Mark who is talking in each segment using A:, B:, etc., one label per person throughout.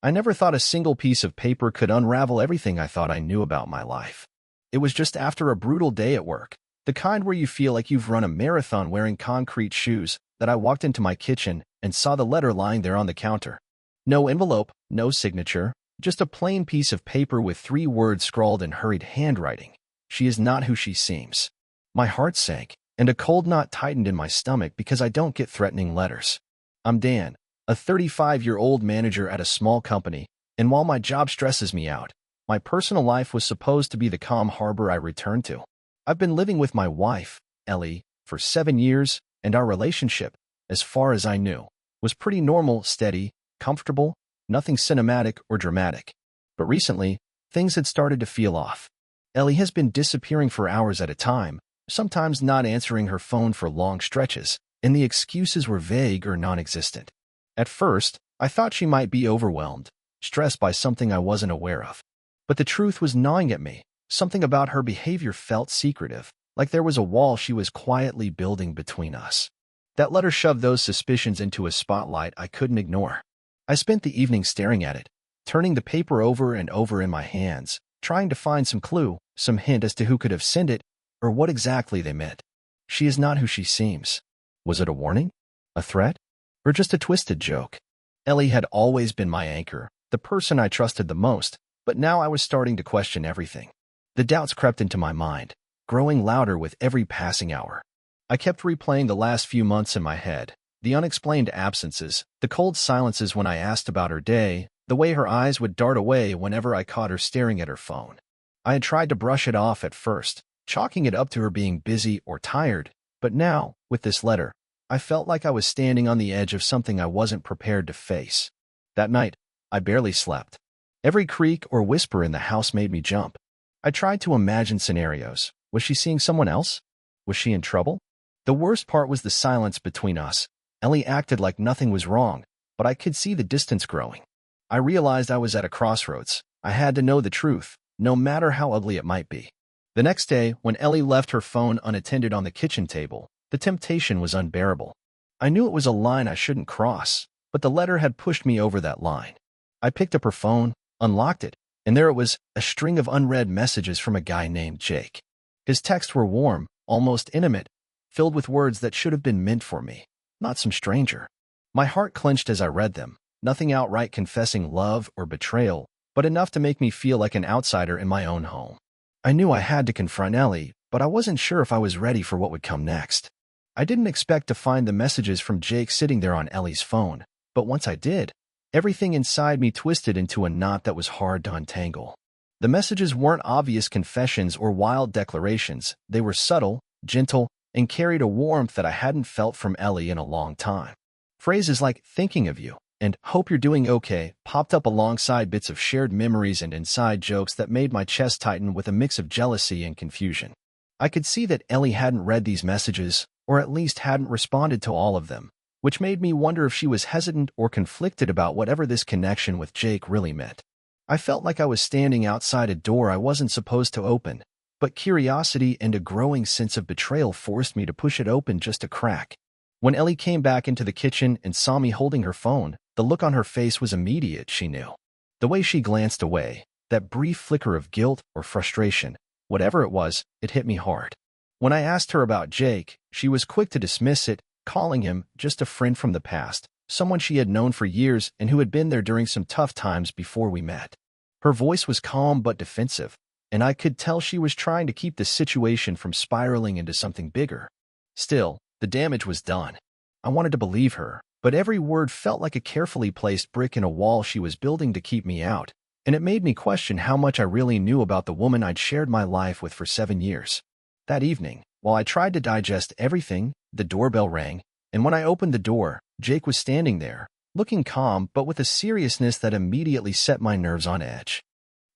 A: I never thought a single piece of paper could unravel everything I thought I knew about my life. It was just after a brutal day at work, the kind where you feel like you've run a marathon wearing concrete shoes, that I walked into my kitchen and saw the letter lying there on the counter. No envelope, no signature, just a plain piece of paper with 3 words scrawled in hurried handwriting. She is not who she seems. My heart sank, and a cold knot tightened in my stomach because I don't get threatening letters. I'm Dan, a 35-year-old manager at a small company, and while my job stresses me out, my personal life was supposed to be the calm harbor I returned to. I've been living with my wife, Ellie, for 7 years, and our relationship, as far as I knew, was pretty normal, steady, comfortable, nothing cinematic or dramatic. But recently, things had started to feel off. Ellie has been disappearing for hours at a time, sometimes not answering her phone for long stretches, and the excuses were vague or non-existent. At first, I thought she might be overwhelmed, stressed by something I wasn't aware of. But the truth was gnawing at me. Something about her behavior felt secretive, like there was a wall she was quietly building between us. That letter shoved those suspicions into a spotlight I couldn't ignore. I spent the evening staring at it, turning the paper over and over in my hands, trying to find some clue, some hint as to who could have sent it, or what exactly they meant. She is not who she seems. Was it a warning? A threat? Or just a twisted joke? Ellie had always been my anchor, the person I trusted the most, but now I was starting to question everything. The doubts crept into my mind, growing louder with every passing hour. I kept replaying the last few months in my head, the unexplained absences, the cold silences when I asked about her day, the way her eyes would dart away whenever I caught her staring at her phone. I had tried to brush it off at first, chalking it up to her being busy or tired, but now, with this letter, I felt like I was standing on the edge of something I wasn't prepared to face. That night, I barely slept. Every creak or whisper in the house made me jump. I tried to imagine scenarios. Was she seeing someone else? Was she in trouble? The worst part was the silence between us. Ellie acted like nothing was wrong, but I could see the distance growing. I realized I was at a crossroads. I had to know the truth, no matter how ugly it might be. The next day, when Ellie left her phone unattended on the kitchen table, the temptation was unbearable. I knew it was a line I shouldn't cross, but the letter had pushed me over that line. I picked up her phone, unlocked it, and there it was, a string of unread messages from a guy named Jake. His texts were warm, almost intimate, filled with words that should have been meant for me, not some stranger. My heart clenched as I read them, nothing outright confessing love or betrayal, but enough to make me feel like an outsider in my own home. I knew I had to confront Ellie, but I wasn't sure if I was ready for what would come next. I didn't expect to find the messages from Jake sitting there on Ellie's phone, but once I did, everything inside me twisted into a knot that was hard to untangle. The messages weren't obvious confessions or wild declarations. They were subtle, gentle, and carried a warmth that I hadn't felt from Ellie in a long time. Phrases like "thinking of you" and "hope you're doing okay" popped up alongside bits of shared memories and inside jokes that made my chest tighten with a mix of jealousy and confusion. I could see that Ellie hadn't read these messages, or at least hadn't responded to all of them, which made me wonder if she was hesitant or conflicted about whatever this connection with Jake really meant. I felt like I was standing outside a door I wasn't supposed to open, but curiosity and a growing sense of betrayal forced me to push it open just a crack. When Ellie came back into the kitchen and saw me holding her phone, the look on her face was immediate, she knew. The way she glanced away, that brief flicker of guilt or frustration, whatever it was, it hit me hard. When I asked her about Jake, she was quick to dismiss it, calling him just a friend from the past, someone she had known for years and who had been there during some tough times before we met. Her voice was calm but defensive, and I could tell she was trying to keep the situation from spiraling into something bigger. Still, the damage was done. I wanted to believe her, but every word felt like a carefully placed brick in a wall she was building to keep me out, and it made me question how much I really knew about the woman I'd shared my life with for 7 years. That evening, while I tried to digest everything, the doorbell rang, and when I opened the door, Jake was standing there, looking calm but with a seriousness that immediately set my nerves on edge.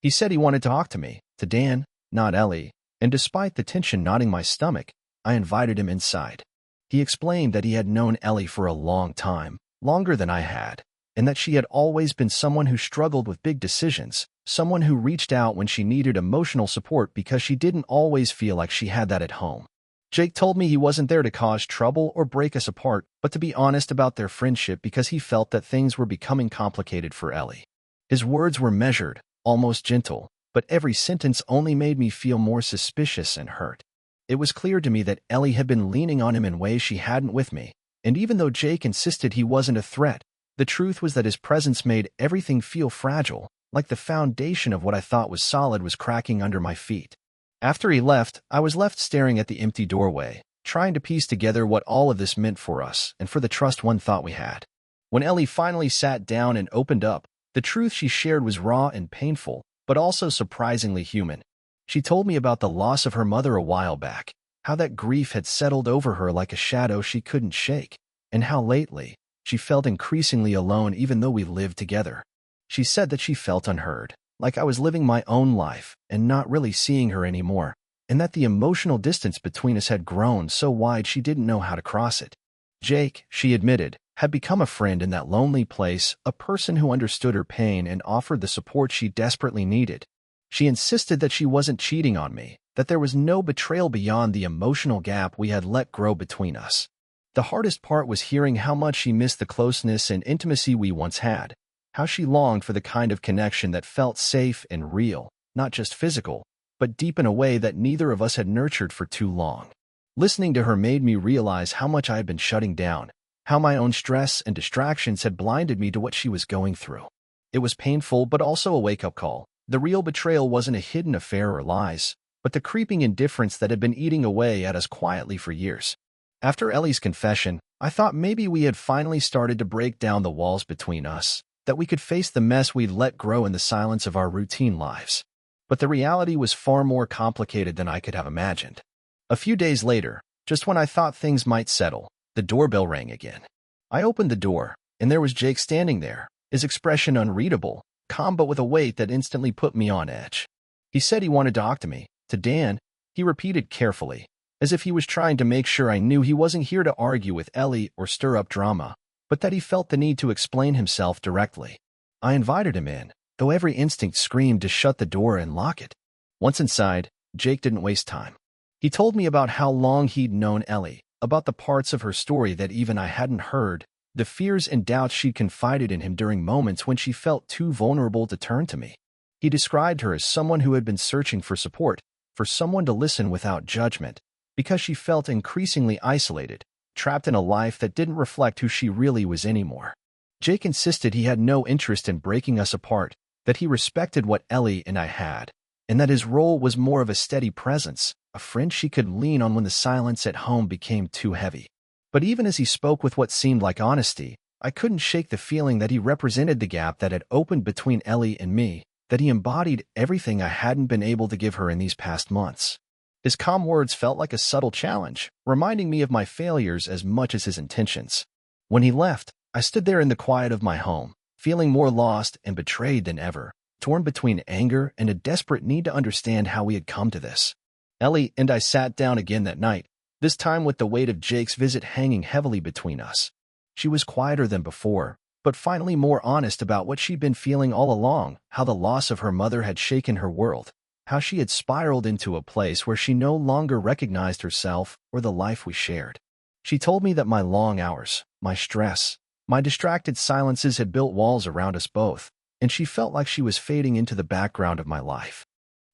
A: He said he wanted to talk to me, to Dan, not Ellie, and despite the tension knotting my stomach, I invited him inside. He explained that he had known Ellie for a long time, longer than I had, and that she had always been someone who struggled with big decisions, someone who reached out when she needed emotional support because she didn't always feel like she had that at home. Jake told me he wasn't there to cause trouble or break us apart, but to be honest about their friendship because he felt that things were becoming complicated for Ellie. His words were measured, almost gentle, but every sentence only made me feel more suspicious and hurt. It was clear to me that Ellie had been leaning on him in ways she hadn't with me, and even though Jake insisted he wasn't a threat, the truth was that his presence made everything feel fragile, like the foundation of what I thought was solid was cracking under my feet. After he left, I was left staring at the empty doorway, trying to piece together what all of this meant for us and for the trust one thought we had. When Ellie finally sat down and opened up, the truth she shared was raw and painful, but also surprisingly human. She told me about the loss of her mother a while back, how that grief had settled over her like a shadow she couldn't shake, and how lately, she felt increasingly alone even though we lived together. She said that she felt unheard, like I was living my own life and not really seeing her anymore, and that the emotional distance between us had grown so wide she didn't know how to cross it. Jake, she admitted, had become a friend in that lonely place, a person who understood her pain and offered the support she desperately needed. She insisted that she wasn't cheating on me, that there was no betrayal beyond the emotional gap we had let grow between us. The hardest part was hearing how much she missed the closeness and intimacy we once had, how she longed for the kind of connection that felt safe and real, not just physical, but deep in a way that neither of us had nurtured for too long. Listening to her made me realize how much I had been shutting down, how my own stress and distractions had blinded me to what she was going through. It was painful but also a wake-up call. The real betrayal wasn't a hidden affair or lies, but the creeping indifference that had been eating away at us quietly for years. After Ellie's confession, I thought maybe we had finally started to break down the walls between us, that we could face the mess we'd let grow in the silence of our routine lives. But the reality was far more complicated than I could have imagined. A few days later, just when I thought things might settle, the doorbell rang again. I opened the door, and there was Jake standing there, his expression unreadable, calm but with a weight that instantly put me on edge. He said he wanted to talk to me, to Dan, he repeated carefully, as if he was trying to make sure I knew he wasn't here to argue with Ellie or stir up drama, but that he felt the need to explain himself directly. I invited him in, though every instinct screamed to shut the door and lock it. Once inside, Jake didn't waste time. He told me about how long he'd known Ellie, about the parts of her story that even I hadn't heard, the fears and doubts she'd confided in him during moments when she felt too vulnerable to turn to me. He described her as someone who had been searching for support, for someone to listen without judgment, because she felt increasingly isolated, trapped in a life that didn't reflect who she really was anymore. Jake insisted he had no interest in breaking us apart, that he respected what Ellie and I had, and that his role was more of a steady presence, a friend she could lean on when the silence at home became too heavy. But even as he spoke with what seemed like honesty, I couldn't shake the feeling that he represented the gap that had opened between Ellie and me, that he embodied everything I hadn't been able to give her in these past months. His calm words felt like a subtle challenge, reminding me of my failures as much as his intentions. When he left, I stood there in the quiet of my home, feeling more lost and betrayed than ever, torn between anger and a desperate need to understand how we had come to this. Ellie and I sat down again that night, this time with the weight of Jake's visit hanging heavily between us. She was quieter than before, but finally more honest about what she'd been feeling all along, how the loss of her mother had shaken her world, how she had spiraled into a place where she no longer recognized herself or the life we shared. She told me that my long hours, my stress, my distracted silences had built walls around us both, and she felt like she was fading into the background of my life.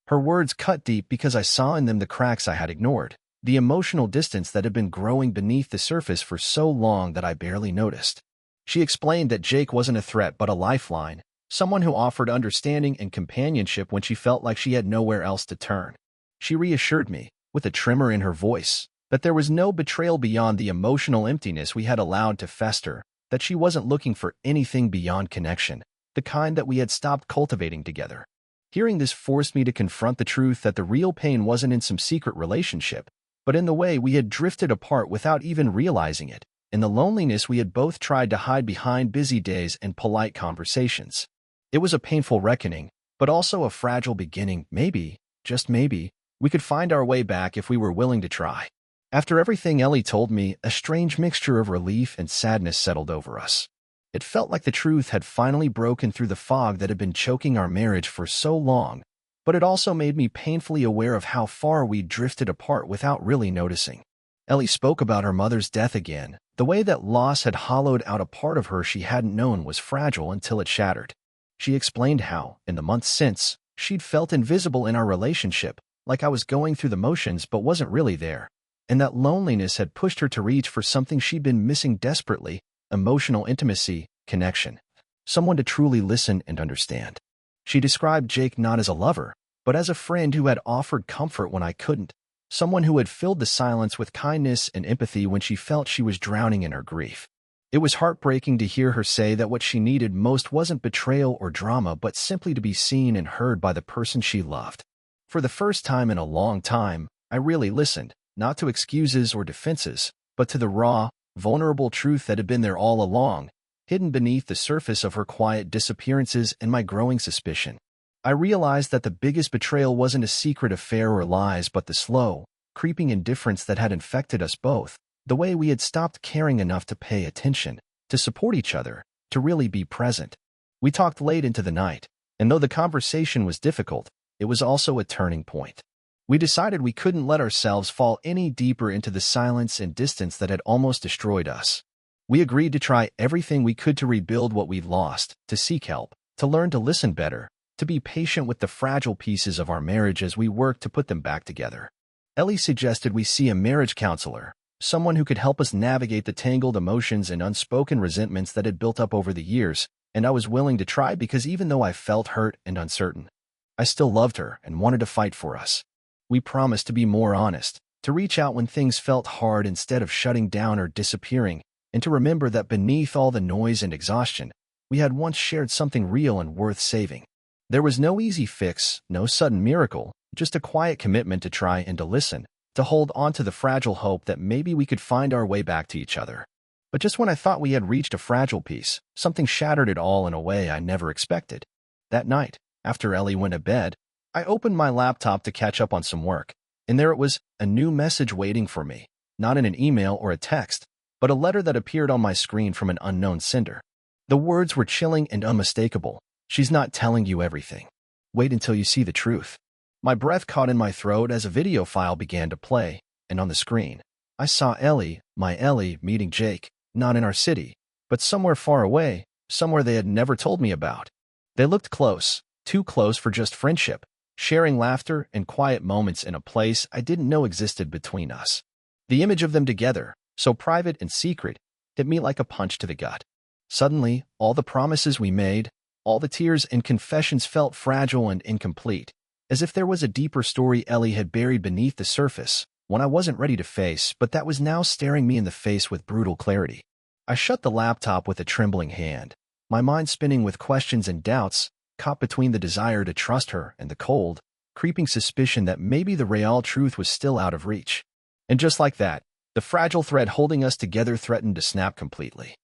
A: Her words cut deep because I saw in them the cracks I had ignored, the emotional distance that had been growing beneath the surface for so long that I barely noticed. She explained that Jake wasn't a threat but a lifeline, someone who offered understanding and companionship when she felt like she had nowhere else to turn. She reassured me, with a tremor in her voice, that there was no betrayal beyond the emotional emptiness we had allowed to fester, that she wasn't looking for anything beyond connection, the kind that we had stopped cultivating together. Hearing this forced me to confront the truth that the real pain wasn't in some secret relationship, but in the way we had drifted apart without even realizing it, in the loneliness we had both tried to hide behind busy days and polite conversations. It was a painful reckoning, but also a fragile beginning. Maybe, just maybe, we could find our way back if we were willing to try. After everything Ellie told me, a strange mixture of relief and sadness settled over us. It felt like the truth had finally broken through the fog that had been choking our marriage for so long, but it also made me painfully aware of how far we'd drifted apart without really noticing. Ellie spoke about her mother's death again. The way that loss had hollowed out a part of her she hadn't known was fragile until it shattered. She explained how, in the months since, she'd felt invisible in our relationship, like I was going through the motions but wasn't really there, and that loneliness had pushed her to reach for something she'd been missing desperately: emotional intimacy, connection, someone to truly listen and understand. She described Jake not as a lover, but as a friend who had offered comfort when I couldn't, someone who had filled the silence with kindness and empathy when she felt she was drowning in her grief. It was heartbreaking to hear her say that what she needed most wasn't betrayal or drama, but simply to be seen and heard by the person she loved. For the first time in a long time, I really listened, not to excuses or defenses, but to the raw, vulnerable truth that had been there all along, hidden beneath the surface of her quiet disappearances and my growing suspicion. I realized that the biggest betrayal wasn't a secret affair or lies, but the slow, creeping indifference that had infected us both, the way we had stopped caring enough to pay attention, to support each other, to really be present. We talked late into the night, and though the conversation was difficult, it was also a turning point. We decided we couldn't let ourselves fall any deeper into the silence and distance that had almost destroyed us. We agreed to try everything we could to rebuild what we'd lost, to seek help, to learn to listen better, to be patient with the fragile pieces of our marriage as we worked to put them back together. Ellie suggested we see a marriage counselor, someone who could help us navigate the tangled emotions and unspoken resentments that had built up over the years, and I was willing to try because even though I felt hurt and uncertain, I still loved her and wanted to fight for us. We promised to be more honest, to reach out when things felt hard instead of shutting down or disappearing, and to remember that beneath all the noise and exhaustion, we had once shared something real and worth saving. There was no easy fix, no sudden miracle, just a quiet commitment to try and to listen, to hold on to the fragile hope that maybe we could find our way back to each other. But just when I thought we had reached a fragile piece, something shattered it all in a way I never expected. That night, after Ellie went to bed, I opened my laptop to catch up on some work, and there it was, a new message waiting for me, not in an email or a text, but a letter that appeared on my screen from an unknown sender. The words were chilling and unmistakable. "She's not telling you everything. Wait until you see the truth." My breath caught in my throat as a video file began to play, and on the screen, I saw Ellie, my Ellie, meeting Jake, not in our city, but somewhere far away, somewhere they had never told me about. They looked close, too close for just friendship, sharing laughter and quiet moments in a place I didn't know existed between us. The image of them together, so private and secret, hit me like a punch to the gut. Suddenly, all the promises we made, all the tears and confessions felt fragile and incomplete, as if there was a deeper story Ellie had buried beneath the surface, one I wasn't ready to face, but that was now staring me in the face with brutal clarity. I shut the laptop with a trembling hand, my mind spinning with questions and doubts, caught between the desire to trust her and the cold, creeping suspicion that maybe the real truth was still out of reach. And just like that, the fragile thread holding us together threatened to snap completely.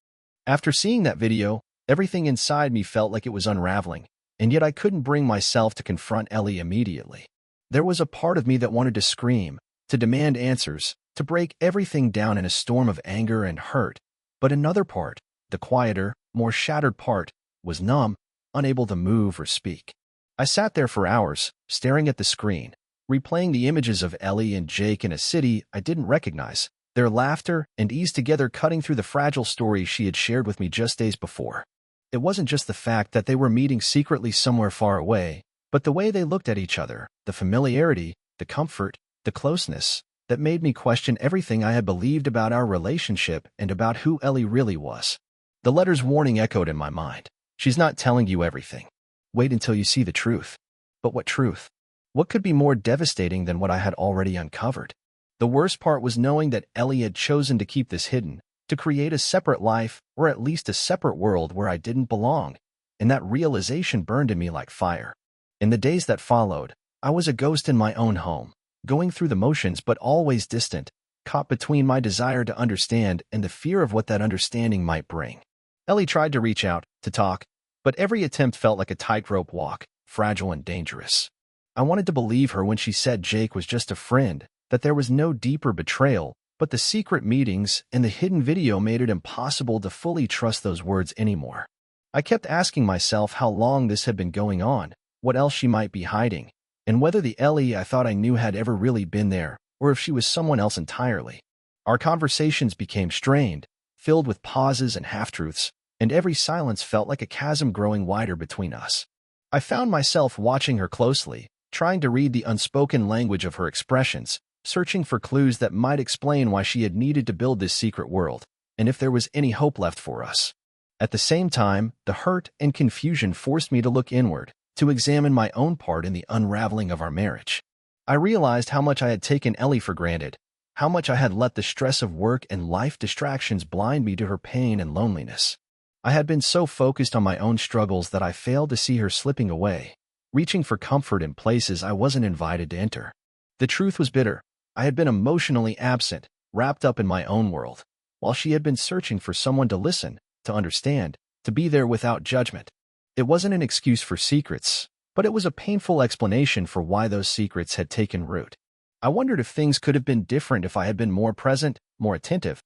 A: After seeing that video, everything inside me felt like it was unraveling, and yet I couldn't bring myself to confront Ellie immediately. There was a part of me that wanted to scream, to demand answers, to break everything down in a storm of anger and hurt, but another part, the quieter, more shattered part, was numb, unable to move or speak. I sat there for hours, staring at the screen, replaying the images of Ellie and Jake in a city I didn't recognize, their laughter and ease together cutting through the fragile story she had shared with me just days before. It wasn't just the fact that they were meeting secretly somewhere far away, but the way they looked at each other, the familiarity, the comfort, the closeness, that made me question everything I had believed about our relationship and about who Ellie really was. The letter's warning echoed in my mind. "She's not telling you everything. Wait until you see the truth." But what truth? What could be more devastating than what I had already uncovered? The worst part was knowing that Ellie had chosen to keep this hidden, to create a separate life, or at least a separate world where I didn't belong, and that realization burned in me like fire. In the days that followed, I was a ghost in my own home, going through the motions but always distant, caught between my desire to understand and the fear of what that understanding might bring. Ellie tried to reach out, to talk, but every attempt felt like a tightrope walk, fragile and dangerous. I wanted to believe her when she said Jake was just a friend, that there was no deeper betrayal, but the secret meetings and the hidden video made it impossible to fully trust those words anymore. I kept asking myself how long this had been going on, what else she might be hiding, and whether the Ellie I thought I knew had ever really been there, or if she was someone else entirely. Our conversations became strained, filled with pauses and half-truths, and every silence felt like a chasm growing wider between us. I found myself watching her closely, trying to read the unspoken language of her expressions, searching for clues that might explain why she had needed to build this secret world, and if there was any hope left for us. At the same time, the hurt and confusion forced me to look inward, to examine my own part in the unraveling of our marriage. I realized how much I had taken Ellie for granted, how much I had let the stress of work and life distractions blind me to her pain and loneliness. I had been so focused on my own struggles that I failed to see her slipping away, reaching for comfort in places I wasn't invited to enter. The truth was bitter. I had been emotionally absent, wrapped up in my own world, while she had been searching for someone to listen, to understand, to be there without judgment. It wasn't an excuse for secrets, but it was a painful explanation for why those secrets had taken root. I wondered if things could have been different if I had been more present, more attentive,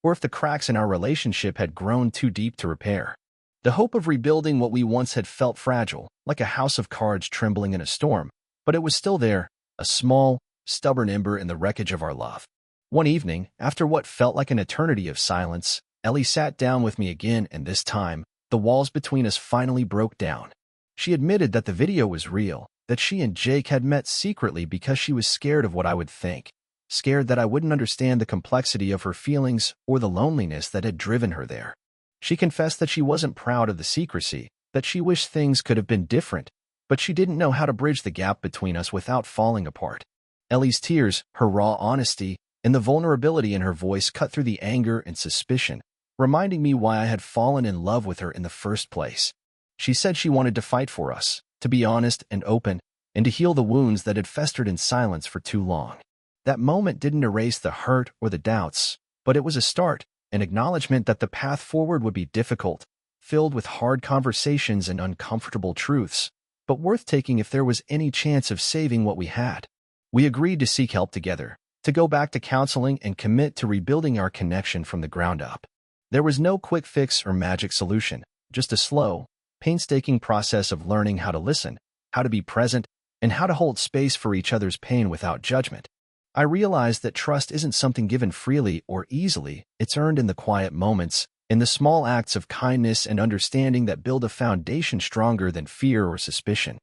A: or if the cracks in our relationship had grown too deep to repair. The hope of rebuilding what we once had felt fragile, like a house of cards trembling in a storm, but it was still there, a small, stubborn ember in the wreckage of our love. One evening, after what felt like an eternity of silence, Ellie sat down with me again, and this time, the walls between us finally broke down. She admitted that the video was real, that she and Jake had met secretly because she was scared of what I would think, scared that I wouldn't understand the complexity of her feelings or the loneliness that had driven her there. She confessed that she wasn't proud of the secrecy, that she wished things could have been different, but she didn't know how to bridge the gap between us without falling apart. Ellie's tears, her raw honesty, and the vulnerability in her voice cut through the anger and suspicion, reminding me why I had fallen in love with her in the first place. She said she wanted to fight for us, to be honest and open, and to heal the wounds that had festered in silence for too long. That moment didn't erase the hurt or the doubts, but it was a start, an acknowledgement that the path forward would be difficult, filled with hard conversations and uncomfortable truths, but worth taking if there was any chance of saving what we had. We agreed to seek help together, to go back to counseling and commit to rebuilding our connection from the ground up. There was no quick fix or magic solution, just a slow, painstaking process of learning how to listen, how to be present, and how to hold space for each other's pain without judgment. I realized that trust isn't something given freely or easily. It's earned in the quiet moments, in the small acts of kindness and understanding that build a foundation stronger than fear or suspicion.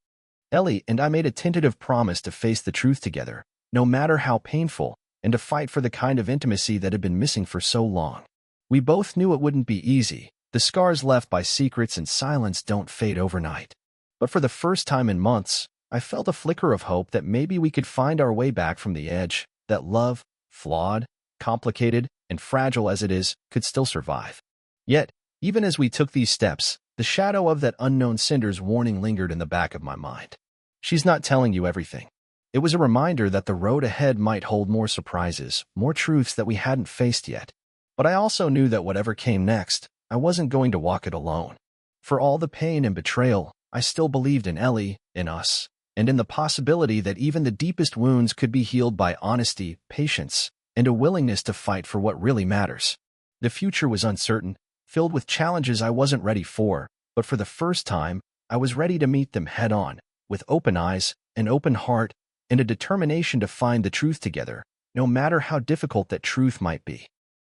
A: Ellie and I made a tentative promise to face the truth together, no matter how painful, and to fight for the kind of intimacy that had been missing for so long. We both knew it wouldn't be easy. The scars left by secrets and silence don't fade overnight. But for the first time in months, I felt a flicker of hope that maybe we could find our way back from the edge, that love, flawed, complicated, and fragile as it is, could still survive. Yet, even as we took these steps, the shadow of that unknown cinder's warning lingered in the back of my mind. She's not telling you everything. It was a reminder that the road ahead might hold more surprises, more truths that we hadn't faced yet. But I also knew that whatever came next, I wasn't going to walk it alone. For all the pain and betrayal, I still believed in Ellie, in us, and in the possibility that even the deepest wounds could be healed by honesty, patience, and a willingness to fight for what really matters. The future was uncertain, filled with challenges I wasn't ready for, but for the first time, I was ready to meet them head-on, with open eyes, an open heart, and a determination to find the truth together, no matter how difficult that truth might be.